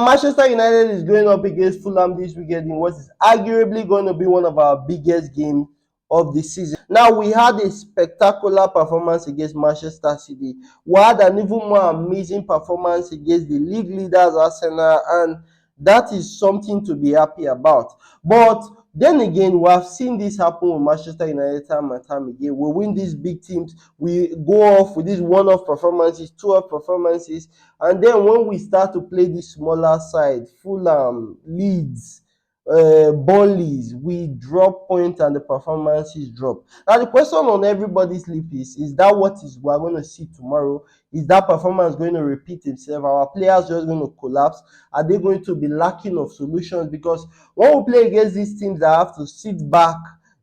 Manchester United is going up against Fulham this weekend in what is arguably going to be one of our biggest games of the season. Now, we had a spectacular performance against Manchester City. We had an even more amazing performance against the league leaders Arsenal, and that is something to be happy about. But then again, we have seen this happen with Manchester United time and time again. We win these big teams, we go off with these one-off performances, two-off performances, and then when we start to play the smaller side, Fulham, Leeds, Burnley, we drop points and the performances drop. Now the question on everybody's lip is that what is we are going to see tomorrow? Is that performance going to repeat itself? Are our players just going to collapse? Are they going to be lacking of solutions? Because when we play against these teams that have to sit back,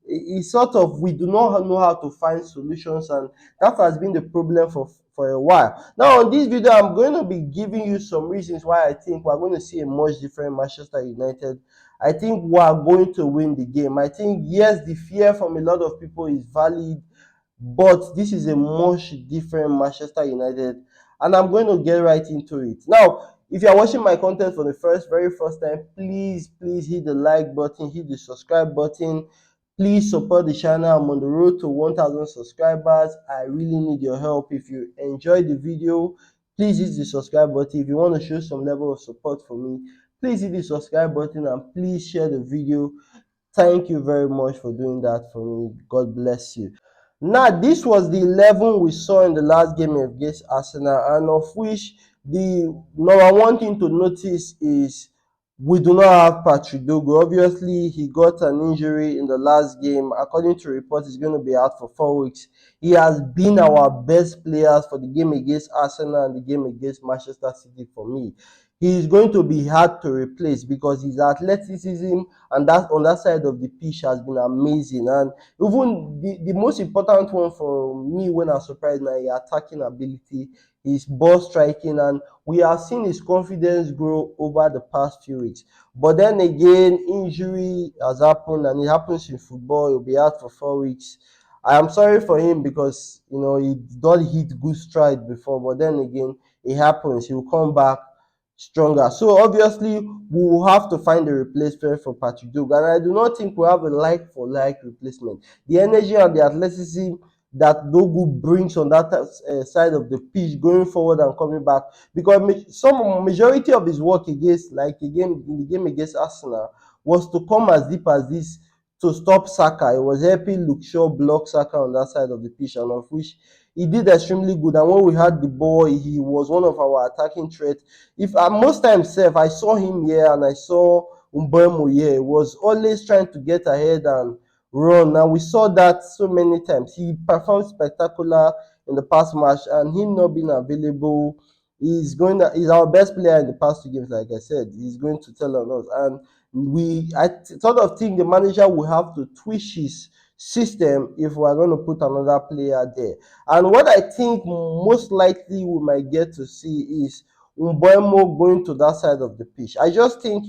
it's sort of we do not know how to find solutions, and that has been the problem for a while. Now, on this video, I'm going to be giving you some reasons why I think we're going to see a much different Manchester United. I think we are going to win the game. I think, yes, the fear from a lot of people is valid, but this is a much different Manchester United, and I'm going to get right into it. Now, if you are watching my content for the very first time, please hit the like button, hit the subscribe button. Please support the channel. I'm on the road to 1,000 subscribers. I really need your help. If you enjoyed the video, please hit the subscribe button. If you want to show some level of support for me, please hit the subscribe button and please share the video. Thank you very much for doing that for me. God bless you. Now, this was the 11 we saw in the last game against Arsenal, and of which the number one thing to notice is we do not have Patrick Dogo. Obviously, he got an injury in the last game. According to reports, he's going to be out for 4 weeks. He has been our best players for the game against Arsenal and the game against Manchester City for me. He is going to be hard to replace because his athleticism and that on that side of the pitch has been amazing. And even the most important one for me when I'm surprised now, his attacking ability, his ball striking, and we have seen his confidence grow over the past few weeks. But then again, injury has happened, and it happens in football. He'll be out for 4 weeks. I am sorry for him because he don't hit good stride before, but then again, it happens. He will come back stronger. So obviously, we will have to find a replacement for Patrick Dogo, and I do not think we have a like-for-like replacement. The energy and the athleticism that Dogu brings on that side of the pitch, going forward and coming back, because some majority of his work against, like again in the game against Arsenal, was to come as deep as this to stop Saka. It was helping Luke Shaw block Saka on that side of the pitch, and of which he did extremely good. And when we had the ball, he was one of our attacking threats. If most times, I saw him here and I saw Mbeumo here, he was always trying to get ahead and run. And we saw that so many times. He performed spectacular in the past match, and him not being available, he's our best player in the past 2 games. Like I said, he's going to tell on us, and I sort of think the manager will have to twist his system if we're going to put another player there. And what I think most likely we might get to see is Mbeumo going to that side of the pitch. I just think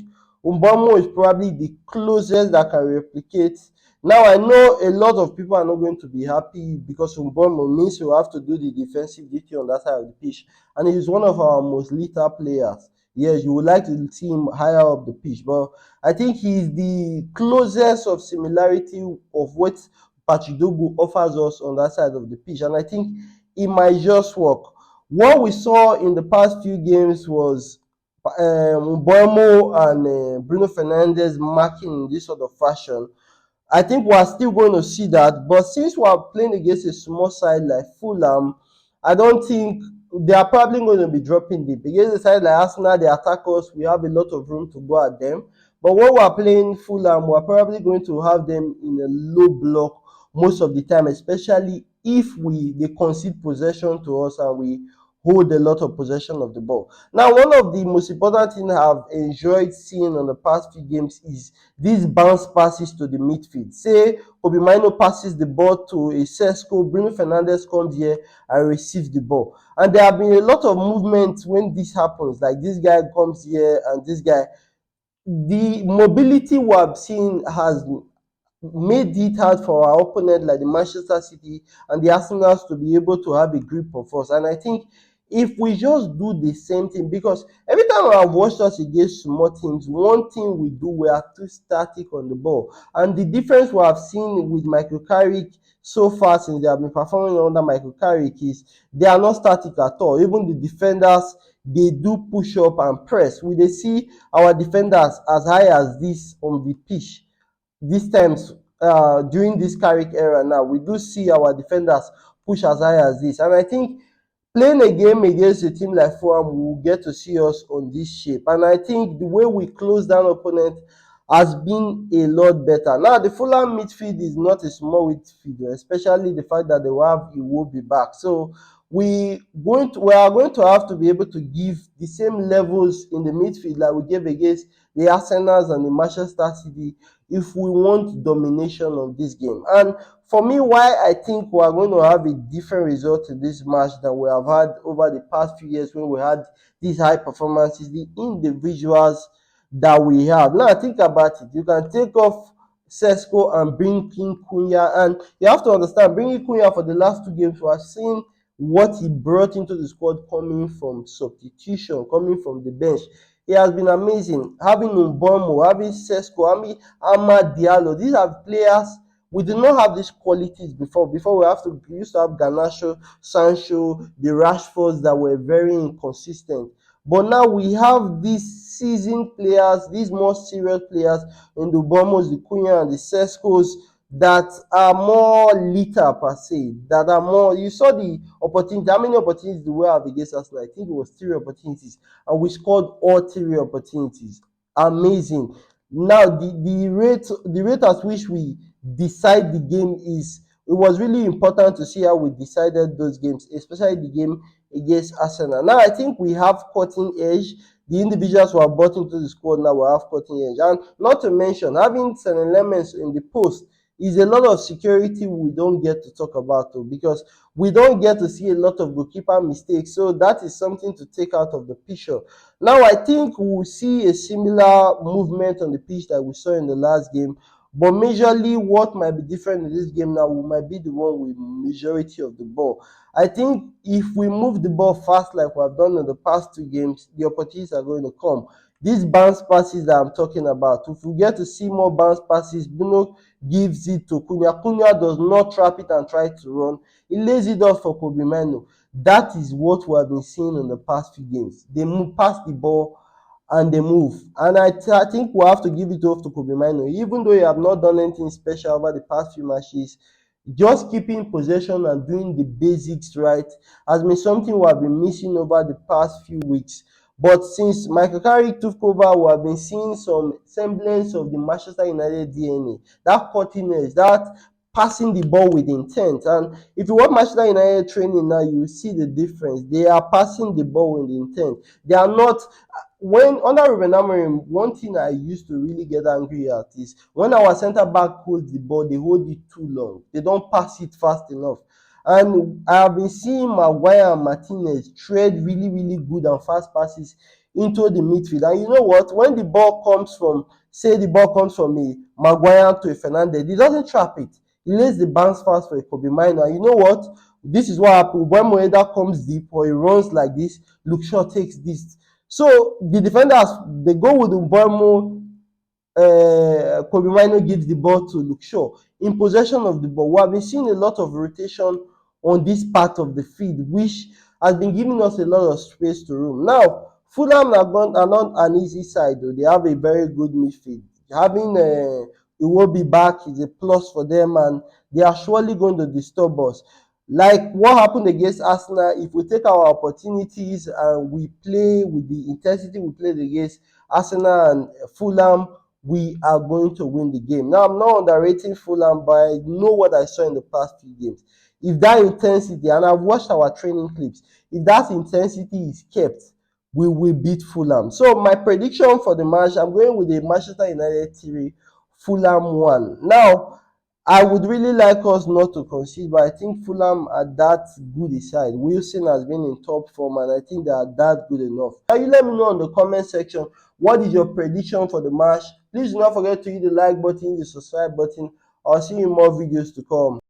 Mbeumo is probably the closest that can replicate. Now, I know a lot of people are not going to be happy because Mbeumo means you have to do the defensive duty on that side of the pitch, and he's one of our most lethal players. Yes, you would like to see him higher up the pitch, but I think he's the closest of similarity of what Patrick Dogu offers us on that side of the pitch, and I think it might just work. What we saw in the past few games was Mbeumo and Bruno Fernandes marking in this sort of fashion. I think we are still going to see that, but since we are playing against a small side like Fulham, I don't think they are probably going to be dropping deep. Against a side like Arsenal, they attack us, we have a lot of room to go at them. But when we are playing Fulham, we are probably going to have them in a low block most of the time, especially if they concede possession to us and we hold a lot of possession of the ball. Now, one of the most important things I've enjoyed seeing on the past few games is these bounce passes to the midfield. Say Kobe Mino passes the ball to a Sesko, Bruno Fernandes comes here and receives the ball. And there have been a lot of movements when this happens, like this guy comes here and this guy. The mobility we have seen has made it hard for our opponent like the Manchester City and the Arsenals to be able to have a grip of us. And I think if we just do the same thing, because every time I've watched us against small teams, one thing we do, we are too static on the ball. And the difference we have seen with Michael Carrick so far since they have been performing under Michael Carrick is they are not static at all. Even the defenders, they do push up and press. We dey see our defenders as high as this on the pitch. These times, during this Carrick era now, we do see our defenders push as high as this. And I think playing a game against a team like Fulham will get to see us on this shape. And I think the way we close down opponent has been a lot better. Now, the Fulham midfield is not a small midfield, especially the fact that they will have Iwobi back. So we are going to have to be able to give the same levels in the midfield like we gave against the Arsenals and the Manchester City if we want domination of this game. And for me, why I think we are going to have a different result in this match than we have had over the past few years when we had these high performances, the individuals that we have. Now think about it. You can take off Sesko and bring in Cunha, and you have to understand, bringing Cunha for the last two games, we are seeing what he brought into the squad coming from substitution, coming from the bench. It has been amazing. Having Mbeumo, having Sesko, having Amad Diallo. These are players we did not have these qualities before. Before we used to have Garnacho, Sancho, the Rashfords that were very inconsistent. But now we have these seasoned players, these more serious players in the Bombos, the Cunha, and the Seskos that are more lethal per se, that are more. You saw the opportunity. How many opportunities do we have against Arsenal? I think it was 3 opportunities, and we scored all 3 opportunities. Amazing. Now the rate at which we decide the game is, it was really important to see how we decided those games, especially the game against Arsenal. Now I think we have cutting edge. The individuals who are brought into the squad now will have cutting edge, and not to mention having certain elements in the post is a lot of security we don't get to talk about though, because we don't get to see a lot of goalkeeper mistakes. So that is something to take out of the picture. Now I think we'll see a similar movement on the pitch that we saw in the last game. But majorly, what might be different in this game now, we might be the one with majority of the ball. I think if we move the ball fast like we have done in the past 2 games, the opportunities are going to come. These bounce passes that I'm talking about, if we get to see more bounce passes, Bruno gives it to Cunha. Cunha does not trap it and try to run. He lays it off for Kobe Mino. That is what we have been seeing in the past few games. They move past the ball and they move. And I think we'll have to give it off to Kobe Mino. Even though you have not done anything special over the past few matches, just keeping possession and doing the basics right has been something we have been missing over the past few weeks. But since Michael Carrick took over, we have been seeing some semblance of the Manchester United DNA. That cutting edge, that passing the ball with intent. And if you watch Manchester United training now, you will see the difference. They are passing the ball with intent. They are not. When under Ruben Amorim, one thing I used to really get angry at is when our centre back holds the ball, they hold it too long. They don't pass it fast enough. And I have been seeing Maguire and Martinez trade really, really good and fast passes into the midfield. And you know what? When the ball comes from, say the ball comes from a Maguire to a Fernandez, he doesn't trap it. He lays the bounce pass for a Kobe Mino. And you know what? This is what happens. When Moeda comes deep or he runs like this, Luke Shaw takes this. So the defenders, they go with Mbeumo. Kobe Mino gives the ball to Luke Shaw in possession of the ball. We have been seeing a lot of rotation on this part of the field, which has been giving us a lot of space to roam. Now, Fulham are not an easy side, though. They have a very good midfield. Having Iwobi back is a plus for them, and they are surely going to disturb us. Like what happened against Arsenal, if we take our opportunities and we play with the intensity we played against Arsenal and Fulham, we are going to win the game. Now, I'm not underrating Fulham, but I know what I saw in the past few games. If that intensity, and I've watched our training clips, if that intensity is kept, we will beat Fulham. So my prediction for the match, I'm going with a Manchester United 3, Fulham 1. Now, I would really like us not to concede, but I think Fulham are that good a side. Wilson has been in top form, and I think they are that good enough. Now, you let me know in the comment section, what is your prediction for the match? Please do not forget to hit the like button, the subscribe button. I'll see you in more videos to come.